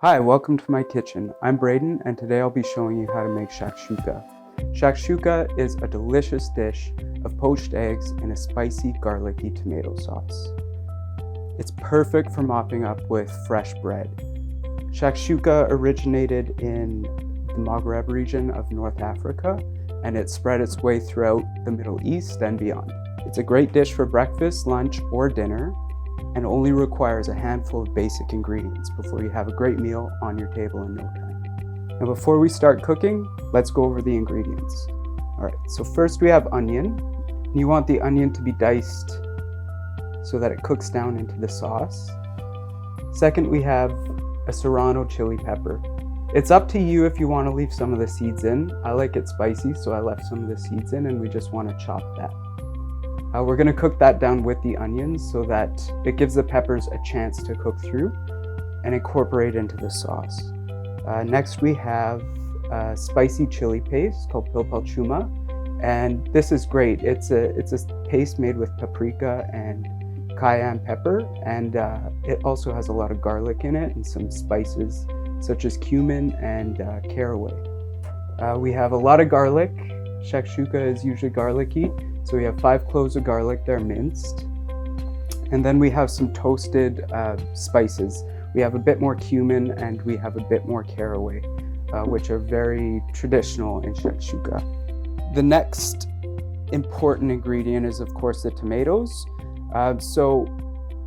Hi, welcome to my kitchen. I'm Brayden, and today I'll be showing you how to make shakshuka. Shakshuka is a delicious dish of poached eggs in a spicy garlicky tomato sauce. It's perfect for mopping up with fresh bread. Shakshuka originated in the Maghreb region of North Africa, and it spread its way throughout the Middle East and beyond. It's a great dish for breakfast, lunch, or dinner, and only requires a handful of basic ingredients before you have a great meal on your table in no time. Now before we start cooking, let's go over the ingredients. All right, so first we have onion. You want the onion to be diced so that it cooks down into the sauce. Second, we have a serrano chili pepper. It's up to you if you want to leave some of the seeds in. I like it spicy, so I left some of the seeds in, and we just want to chop that. We're going to cook that down with the onions so that it gives the peppers a chance to cook through and incorporate into the sauce. Next we have a spicy chili paste called poached, and this is great. It's a paste made with paprika and cayenne pepper, and it also has a lot of garlic in it and some spices such as cumin and caraway. We have a lot of garlic. Shakshuka is usually garlicky. So we have 5 cloves of garlic, they're minced. And then we have some toasted spices. We have a bit more cumin and we have a bit more caraway, which are very traditional in shakshuka. The next important ingredient is, of course, the tomatoes. So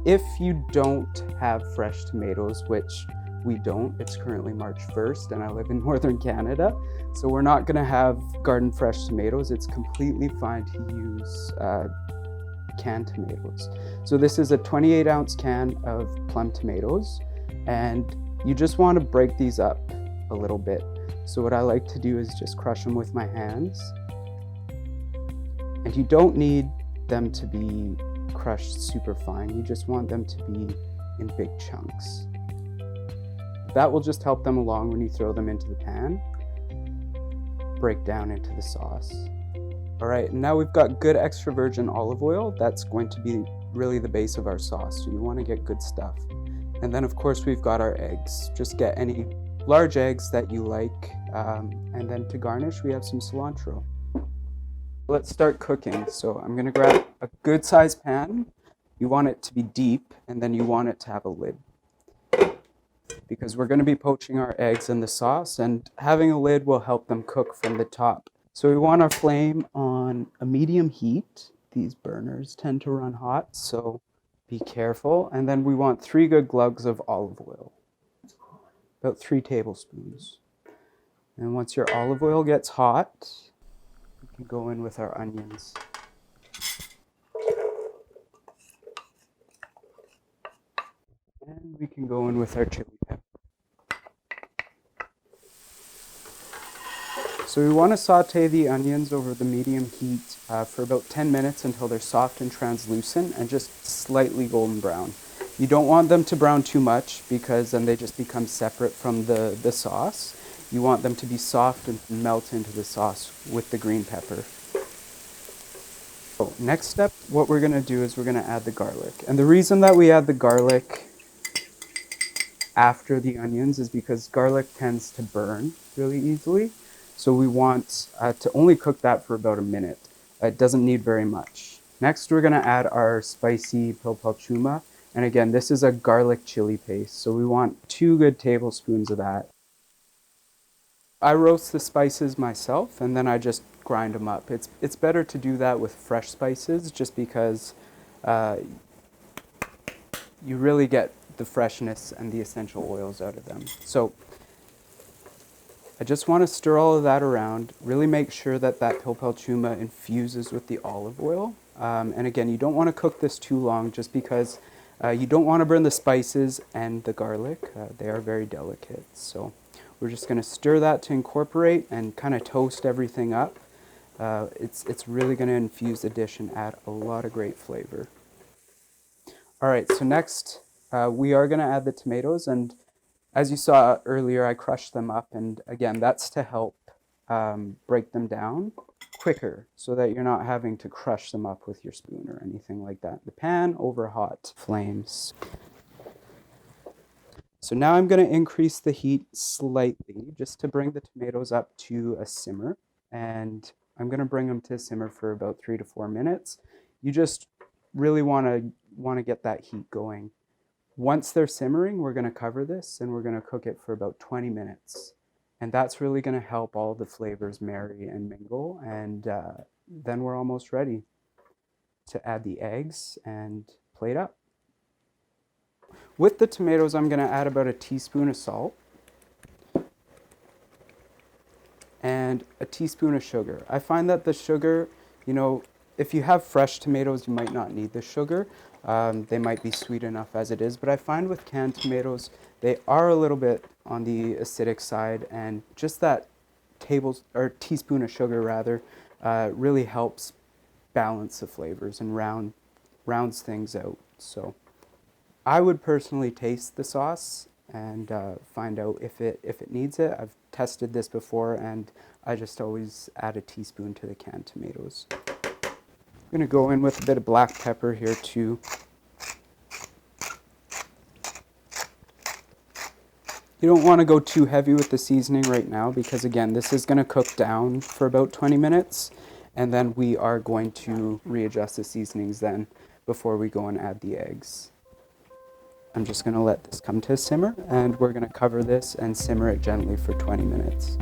if you don't have fresh tomatoes, which we don't, it's currently March 1st and I live in northern Canada, so we're not going to have garden fresh tomatoes. It's completely fine to use canned tomatoes. So this is a 28-ounce can of plum tomatoes, and you just want to break these up a little bit. So what I like to do is just crush them with my hands, and you don't need them to be crushed super fine. You just want them to be in big chunks. That will just help them along when you throw them into the pan, break down into the sauce. All right, now we've got good extra virgin olive oil. That's going to be really the base of our sauce, so you want to get good stuff. And then of course we've got our eggs. Just get any large eggs that you like, and then to garnish we have some cilantro. Let's start cooking. So I'm gonna grab a good sized pan. You want it to be deep, and then you want it to have a lid, because we're going to be poaching our eggs in the sauce, and having a lid will help them cook from the top. So we want our flame on a medium heat. These burners tend to run hot, so be careful. And then we want 3 good glugs of olive oil, about 3 tablespoons. And once your olive oil gets hot, we can go in with our onions. And we can go in with our chili pepper. So we want to saute the onions over the medium heat for about 10 minutes until they're soft and translucent and just slightly golden brown. You don't want them to brown too much, because then they just become separate from the sauce. You want them to be soft and melt into the sauce with the green pepper. So next step, what we're going to do is we're going to add the garlic. And the reason that we add the garlic after the onions is because garlic tends to burn really easily. So we want to only cook that for about a minute. It doesn't need very much. Next, we're going to add our spicy poached, and again, this is a garlic chili paste, so we want 2 good tablespoons of that. I roast the spices myself, and then I just grind them up. It's better to do that with fresh spices, just because you really get the freshness and the essential oils out of them. So I just want to stir all of that around, really make sure that that poached infuses with the olive oil. And again, you don't want to cook this too long, just because you don't want to burn the spices and the garlic. They are very delicate. So we're just going to stir that to incorporate and kind of toast everything up. It's really going to infuse the dish and add a lot of great flavor. All right, so next we are going to add the tomatoes, and as you saw earlier, I crushed them up, and again, that's to help break them down quicker so that you're not having to crush them up with your spoon or anything like that. The pan over hot flames. So now I'm going to increase the heat slightly just to bring the tomatoes up to a simmer. And I'm going to bring them to a simmer for about 3 to 4 minutes. You just really want to get that heat going. Once they're simmering, we're going to cover this and we're going to cook it for about 20 minutes. And that's really going to help all the flavors marry and mingle. And then we're almost ready to add the eggs and plate up. With the tomatoes, I'm going to add about a teaspoon of salt and a teaspoon of sugar. I find that the sugar, if you have fresh tomatoes, you might not need the sugar. They might be sweet enough as it is, but I find with canned tomatoes, they are a little bit on the acidic side, and just that teaspoon of sugar rather really helps balance the flavors and rounds things out. So I would personally taste the sauce and find out if it needs it. I've tested this before, and I just always add a teaspoon to the canned tomatoes. I'm going to go in with a bit of black pepper here too. You don't want to go too heavy with the seasoning right now because, again, this is going to cook down for about 20 minutes, and then we are going to readjust the seasonings then before we go and add the eggs. I'm just going to let this come to a simmer, and we're going to cover this and simmer it gently for 20 minutes.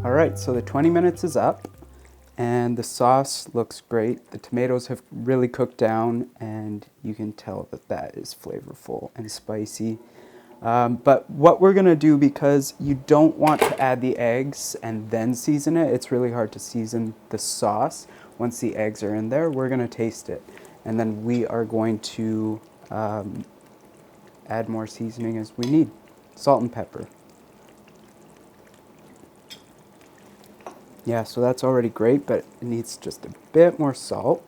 All right, so the 20 minutes is up and the sauce looks great. The tomatoes have really cooked down and you can tell that that is flavorful and spicy. But what we're gonna do, because you don't want to add the eggs and then season it, it's really hard to season the sauce. Once the eggs are in there, we're gonna taste it. And then we are going to add more seasoning as we need. Salt and pepper. Yeah, so that's already great, but it needs just a bit more salt.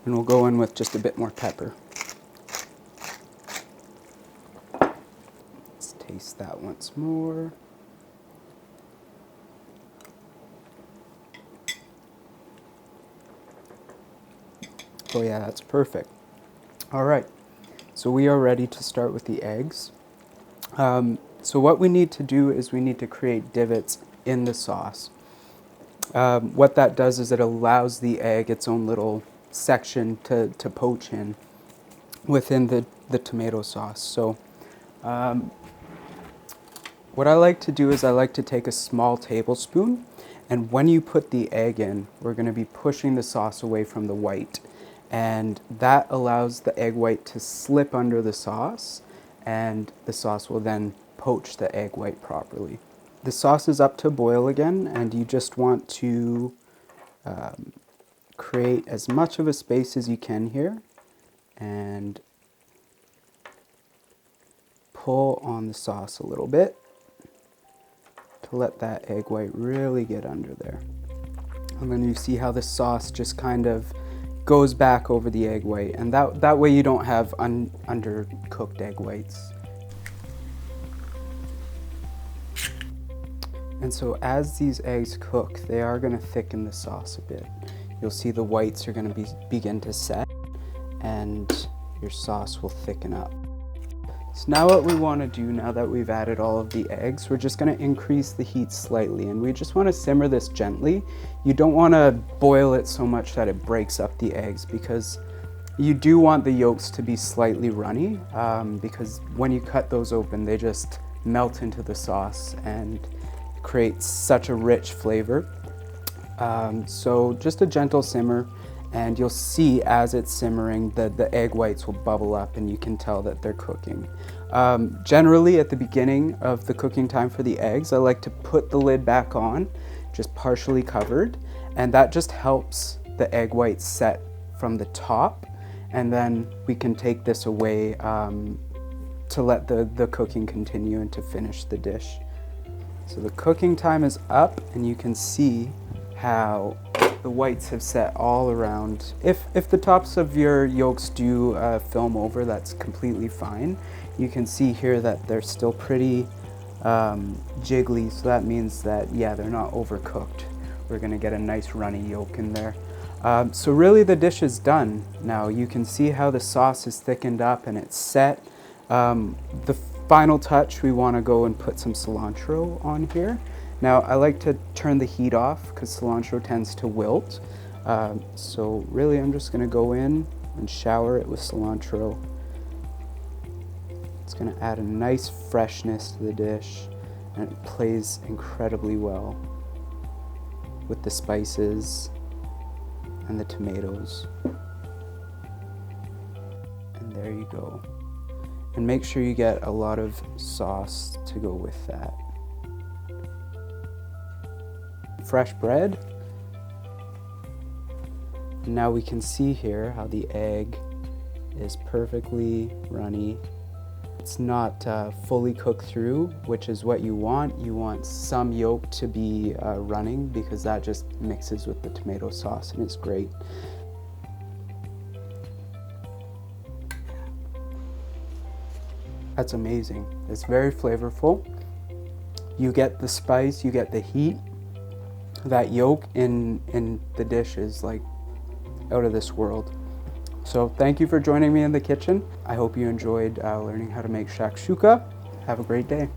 And we'll go in with just a bit more pepper. Let's taste that once more. Oh yeah, that's perfect. All right, so we are ready to start with the eggs. So what we need to do is we need to create divots in the sauce. What that does is it allows the egg its own little section to poach in within the tomato sauce. So what I like to do is I like to take a small tablespoon, and when you put the egg in, we're going to be pushing the sauce away from the white. And that allows the egg white to slip under the sauce, and the sauce will then poach the egg white properly. The sauce is up to boil again, and you just want to create as much of a space as you can here and pull on the sauce a little bit to let that egg white really get under there. And then you see how the sauce just kind of goes back over the egg white, and that way you don't have undercooked egg whites. And so as these eggs cook, they are going to thicken the sauce a bit. You'll see the whites are going to begin to set, and your sauce will thicken up. So now what we want to do, now that we've added all of the eggs, we're just going to increase the heat slightly, and we just want to simmer this gently. You don't want to boil it so much that it breaks up the eggs, because you do want the yolks to be slightly runny, because when you cut those open, they just melt into the sauce and create such a rich flavor. So just a gentle simmer, and you'll see as it's simmering that the egg whites will bubble up and you can tell that they're cooking. Generally at the beginning of the cooking time for the eggs, I like to put the lid back on, just partially covered, and that just helps the egg whites set from the top, and then we can take this away to let the cooking continue and to finish the dish. So the cooking time is up, and you can see how the whites have set all around. If the tops of your yolks do film over, that's completely fine. You can see here that they're still pretty jiggly, so that means that, yeah, they're not overcooked. We're gonna get a nice runny yolk in there. So really the dish is done. Now you can see how the sauce is thickened up and it's set. The final touch, we wanna go and put some cilantro on here. Now I like to turn the heat off because cilantro tends to wilt. So really I'm just gonna go in and shower it with cilantro. It's gonna add a nice freshness to the dish, and it plays incredibly well with the spices and the tomatoes. And there you go. And make sure you get a lot of sauce to go with that. Fresh bread. And now we can see here how the egg is perfectly runny. It's not fully cooked through, which is what you want. You want some yolk to be running because that just mixes with the tomato sauce and it's great. That's amazing. It's very flavorful. You get the spice, you get the heat. That yolk in the dish is like out of this world. So thank you for joining me in the kitchen. I hope you enjoyed learning how to make shakshuka. Have a great day.